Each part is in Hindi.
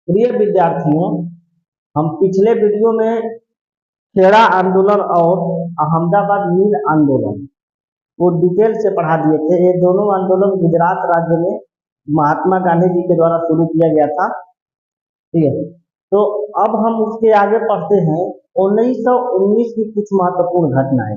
प्रिय विद्यार्थियों, हम पिछले वीडियो में खेड़ा आंदोलन और अहमदाबाद मिल आंदोलन को डिटेल से पढ़ा दिए थे। ये दोनों आंदोलन गुजरात राज्य में महात्मा गांधी जी के द्वारा शुरू किया गया था। ठीक है, तो अब हम उसके आगे पढ़ते हैं 1919 की कुछ महत्वपूर्ण घटनाएं।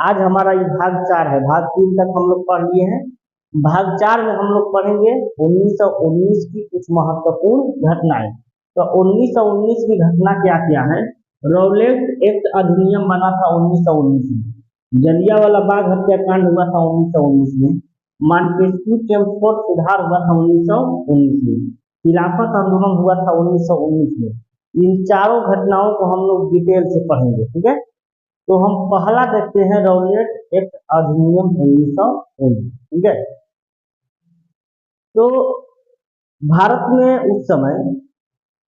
आज हमारा ये भाग 4 है, भाग 3 तक हम लोग पढ़ लिए हैं। भाग 4 में हम लोग पढ़ेंगे 1919 की कुछ महत्वपूर्ण घटनाएं। तो 1919 की घटना क्या क्या है? रौलेट एक्ट अधिनियम बना था 1919 में, जलियांवाला बाग हत्याकांड हुआ था 1919 में, मॉन्टेस्क्यू चेम्सफोर्ड सुधार हुआ था 1919 में, खिलाफत आंदोलन हुआ था 1919 में। इन चारों घटनाओं को हम लोग डिटेल से पढ़ेंगे। ठीक है, तो हम पहला देखते हैं रौलेट एक्ट अधिनियम 1919। ठीक है, तो भारत में उस समय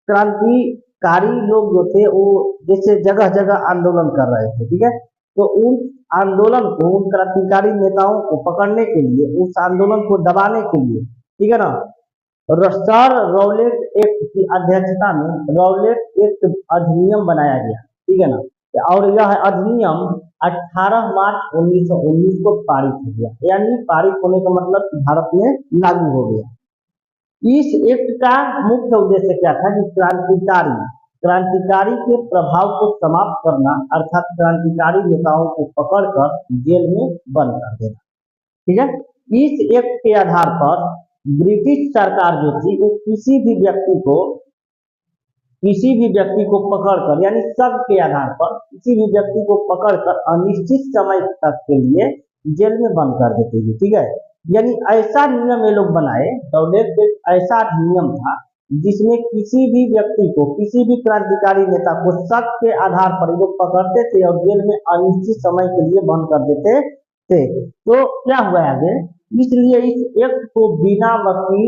क्रांतिकारी लोग जो थे वो जैसे जगह जगह आंदोलन कर रहे थे। ठीक है, तो उन आंदोलन को, उन क्रांतिकारी नेताओं को पकड़ने के लिए, उस आंदोलन को दबाने के लिए, ठीक है ना, सर रौलेट एक्ट की अध्यक्षता में रौलेट एक्ट अधिनियम बनाया गया। ठीक है ना, और यह अधिनियम 18 मार्च 1919 को पारित हो गया। यानी पारित होने का मतलब भारत में लागू हो गया। इस एक्ट का मुख्य उद्देश्य क्या था कि क्रांतिकारी के प्रभाव को समाप्त करना, अर्थात क्रांतिकारी नेताओं को पकड़कर जेल में बंद कर देना। ठीक है, इस एक्ट के आधार पर ब्रिटिश सरकार जो थी वो किसी भी व्यक्ति को पकड़कर, यानी सब के आधार पर किसी भी व्यक्ति को पकड़कर अनिश्चित समय तक के लिए जेल में बंद कर देती थी। ठीक है, यानी ऐसा नियम ये लोग बनाए, रौलेट एक्ट ऐसा नियम था जिसमें किसी भी व्यक्ति को, किसी भी क्रांतिकारी नेता को शक के आधार पर लोग पकड़ते थे और जेल में अनिश्चित समय के लिए बंद कर देते थे। तो क्या हुआ आगे? इसलिए इस एक्ट को बिना वकील,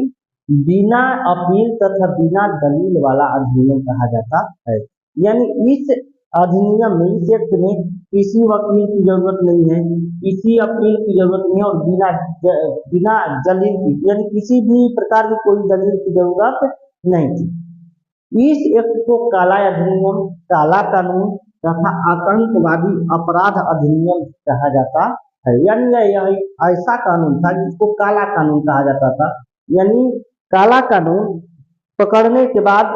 बिना अपील तथा बिना दलील वाला अधिनियम कहा जाता है। यानी इस अधिनियम में, इस एक्ट में किसी वकील की जरूरत नहीं है, किसी अपील की जरूरत नहीं है और बिना दलील की, यानी किसी भी प्रकार की कोई दलील की जरूरत नहीं थी। इस एक्ट को काला अधिनियम, काला कानून तथा आतंकवादी अपराध अधिनियम कहा जाता है। यानी यह ऐसा कानून था जिसको काला कानून कहा जाता था। यानी काला कानून पकड़ने के बाद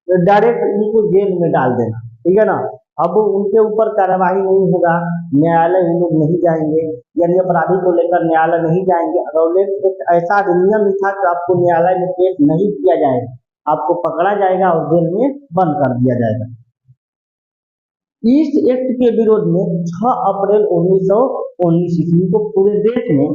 डायरेक्ट उनको जेल में डाल देना। ठीक है ना, अब उनके ऊपर कार्यवाही नहीं होगा, न्यायालय उन लोग नहीं जाएंगे, यानी अपराधी को लेकर न्यायालय नहीं जाएंगे। रौलेट एक्ट ऐसा अधिनियम ही था कि आपको न्यायालय में पेश नहीं किया जाएगा, आपको पकड़ा जाएगा और जेल में बंद कर दिया जाएगा। इस एक्ट के विरोध में 6 अप्रैल 1919 ईस्वी को पूरे देश में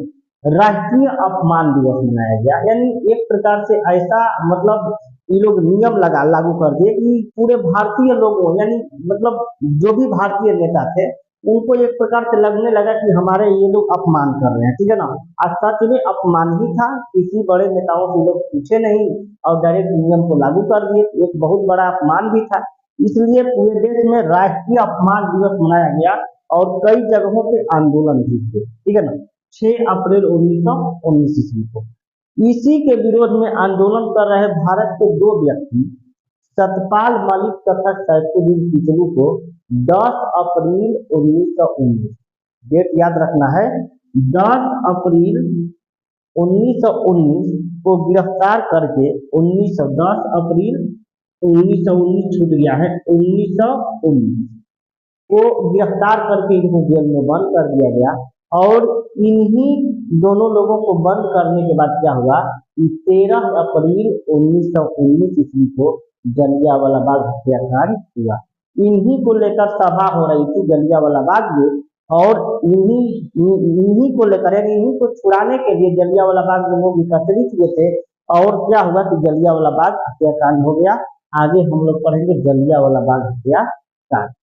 राष्ट्रीय अपमान दिवस मनाया गया। यानी एक प्रकार से ऐसा, मतलब ये लोग नियम लागू कर दिए कि पूरे भारतीय लोगों, यानी मतलब जो भी भारतीय नेता थे उनको एक प्रकार से लगने लगा कि हमारे ये लोग अपमान कर रहे हैं। ठीक है ना, आज सच में अपमान ही था, किसी बड़े नेताओं से लोग पूछे नहीं और डायरेक्ट नियम को लागू कर दिए। एक बहुत बड़ा अपमान भी था, इसलिए पूरे देश में राष्ट्रीय अपमान दिवस मनाया गया और कई जगहों पे आंदोलन भी हुए। ठीक है ना, 6 अप्रैल 1919 ईस्वी को इसी के विरोध में आंदोलन कर रहे भारत के 2 व्यक्ति, सतपाल मलिक तथा सैफुद्दीन किचलू को 10 अप्रैल 1919, डेट याद रखना है, 10 अप्रैल 1919 को गिरफ्तार करके 10 अप्रैल 1919 छूट गया है, 1919 को गिरफ्तार करके इनको जेल में बंद कर दिया गया। और इन्हीं दोनों लोगों को बंद करने के बाद क्या हुआ कि 13 अप्रैल 1919 ईस्वी को जलियांवाला बाग हत्याकांड हुआ। इन्हीं को लेकर सभा हो रही थी जलियांवाला बाग में, और इन्हीं को लेकर, यानी इन्हीं को छुड़ाने के लिए जलियांवाला बाग में लोग एकत्रित हुए थे। और क्या हुआ कि जलियांवाला बाग हत्याकांड हो गया। आगे हम लोग पढ़ेंगे जलियांवाला बाग हत्याकांड।